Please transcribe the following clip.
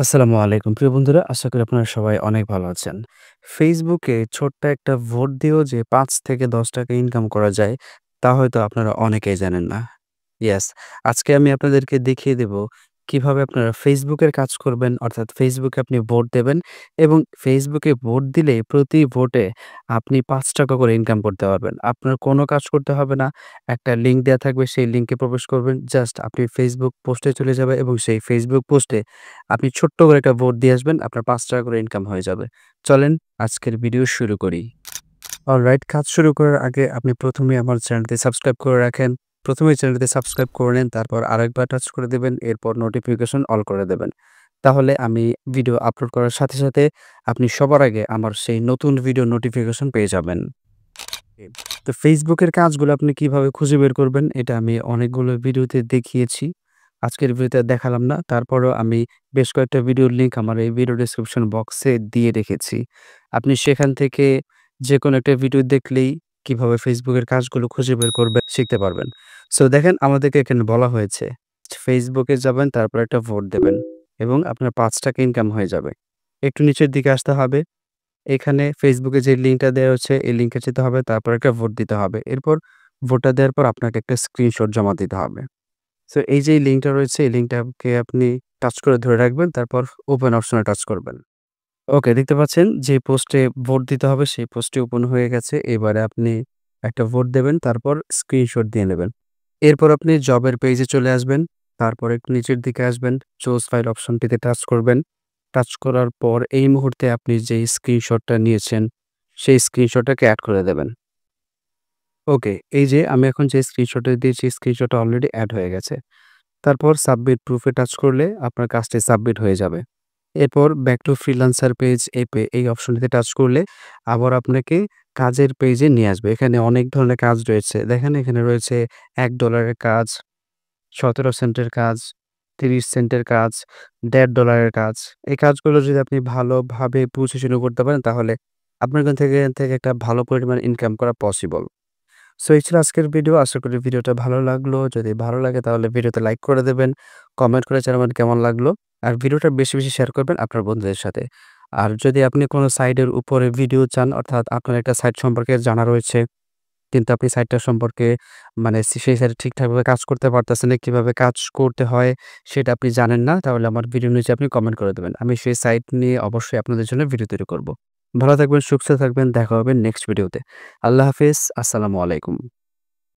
আসসালামু আলাইকুম প্রিয় বন্ধুরা, আশা করি আপনারা সবাই অনেক ভালো আছেন। ফেসবুকে ছোট্ট একটা ভোট দিয়েও যে ৳৫ থেকে ৳১০ ইনকাম করা যায়, তা হয়তো আপনারা অনেকেই জানেন না। ইয়েস, আজকে আমি আপনাদেরকে দেখিয়ে দেব কিভাবে আপনারা ফেসবুকের কাজ করবেন, অর্থাৎ ফেসবুকে আপনি ভোট দেবেন এবং ফেসবুকে ভোট দিলে প্রতি ভোটে আপনি ৳৫ করে ইনকাম করতে পারবেন। আপনার কোনো কাজ করতে হবে না। একটা লিঙ্ক দেয়া থাকবে, সেই লিঙ্কে প্রবেশ করবেন। জাস্ট আপনি ফেসবুক পোস্টে চলে যাবেন এবং সেই ফেসবুক পোস্টে আপনি ছোট্ট করে একটা ভোট দিয়ে আসবেন, আপনার ৳৫ করে ইনকাম হয়ে যাবে। চলেন আজকের ভিডিও শুরু করি। অলরাইট, কাজ শুরু করার আগে আপনি ১ম এই আমার চ্যানেলটি সাবস্ক্রাইব করে রাখেন। ১ম এই চ্যানেলটি সাবস্ক্রাইব করে নেন, তারপর আরেকবার টাচ করে দিবেন, এরপর নোটিফিকেশন অল করে দেবেন। তাহলে আমি ভিডিও আপলোড করার সাথে, সাথে আপনি সবার আগে আমার সেই নতুন ভিডিও নোটিফিকেশন পেয়ে যাবেন। তো ফেসবুকের কাজগুলো আপনি কিভাবে খুঁজে বের করবেন, এটা আমি অনেকগুলো ভিডিওতে দেখিয়েছি। আজকের ভিডিওতে দেখালাম না। তারপরেও আমি বেশ কয়েকটা ভিডিওর লিঙ্ক আমার এই ভিডিও ডেসক্রিপশন বক্সে দিয়ে রেখেছি। আপনি সেখান থেকে যেকোনো একটা ভিডিও দেখলেই কিভাবে ফেসবুকের কাজগুলো খুঁজে বের করবেন শিখতে পারবেন। সো দেখেন, আমাদেরকে এখানে বলা হয়েছে ফেসবুকে যাবেন, তারপর একটা ভোট দেবেন এবং আপনার ৳৫ ইনকাম হয়ে যাবে। একটু নিচের দিকে আসতে হবে। এখানে ফেসবুকে যে লিঙ্কটা দেওয়া হচ্ছে, এই লিঙ্কে যেতে হবে, তারপর একটা ভোট দিতে হবে। এরপর ভোটটা দেওয়ার পর আপনাকে একটা স্ক্রিনশট জমা দিতে হবে। সো এই যে লিঙ্কটা রয়েছে, এই লিঙ্কটাকে আপনি টাচ করে ধরে রাখবেন, তারপর ওপেন অপশনে টাচ করবেন। ওকে, দেখতে পাচ্ছেন যে পোস্টে ভোট দিতে হবে, সেই পোস্টটি ওপেন হয়ে গেছে। এবারে আপনি একটা ভোট দেবেন, তারপর স্ক্রিনশট দিয়ে নেবেন। এরপর আপনি জবের পেজে চলে আসবেন। তারপর একটু নিচের দিকে আসবেন, চুজ ফাইল অপশনটিতে টাচ করবেন। টাচ করার পর এই মুহূর্তে আপনি যেই স্ক্রিনশটটা নিয়েছেন, সেই স্ক্রিনশটটাকে এড করে দেবেন। ওকে, এই যে আমি এখন যে স্ক্রিনশটটা দিয়েছি, স্ক্রিনশটটা অলরেডি এড হয়ে গেছে। তারপর সাবমিট প্রুফে টাচ করলে আপনার কাজটি সাবমিট হয়ে যাবে। এরপর ব্যাক টু ফ্রিল্যান্সার পেজ এই অপশনটিতে টাচ করলে আবার আপনাকে কাজের পেজে নিয়ে আসবে। এখানে অনেক ধরনের কাজ রয়েছে। দেখেন, এখানে রয়েছে $১ এর কাজ, ১৭ সেন্টের কাজ, ৩০ সেন্টের কাজ, $১.৫ কাজ। এই কাজগুলো যদি আপনি ভালোভাবে বুঝে শুনে করতে পারেন, তাহলে আপনার এখান থেকে একটা ভালো পরিমাণ ইনকাম করা পসিবল। সো এই ছিল আজকের ভিডিও। আশা করি ভিডিওটা ভালো লাগলো। যদি ভালো লাগে তাহলে ভিডিওতে লাইক করে দেবেন। কমেন্ট করে জানাবেন কেমন লাগলো। আর ভিডিওটা বেশি, বেশি শেয়ার করবেন আপনার বন্ধুদের সাথে। আর যদি আপনি কোন সাইটের উপরে ভিডিও চান, অর্থাৎ আপনার একটা সাইট সম্পর্কে জানা রয়েছে, কিন্তু আপনি সাইটটা সম্পর্কে মানে সেই সাইটে ঠিকঠাকভাবে কাজ করতে পারতেছেন না, কিভাবে কাজ করতে হয় সেটা আপনি জানেন না, তাহলে আমার ভিডিওর নিচে আপনি কমেন্ট করে দেবেন। আমি সেই সাইট নিয়ে অবশ্যই আপনাদের জন্য ভিডিও তৈরি করব। ভালো থাকবেন, সুস্থ থাকবেন। দেখা হবে নেক্সট ভিডিওতে। আল্লাহ হাফেজ। আসসালামু আলাইকুম।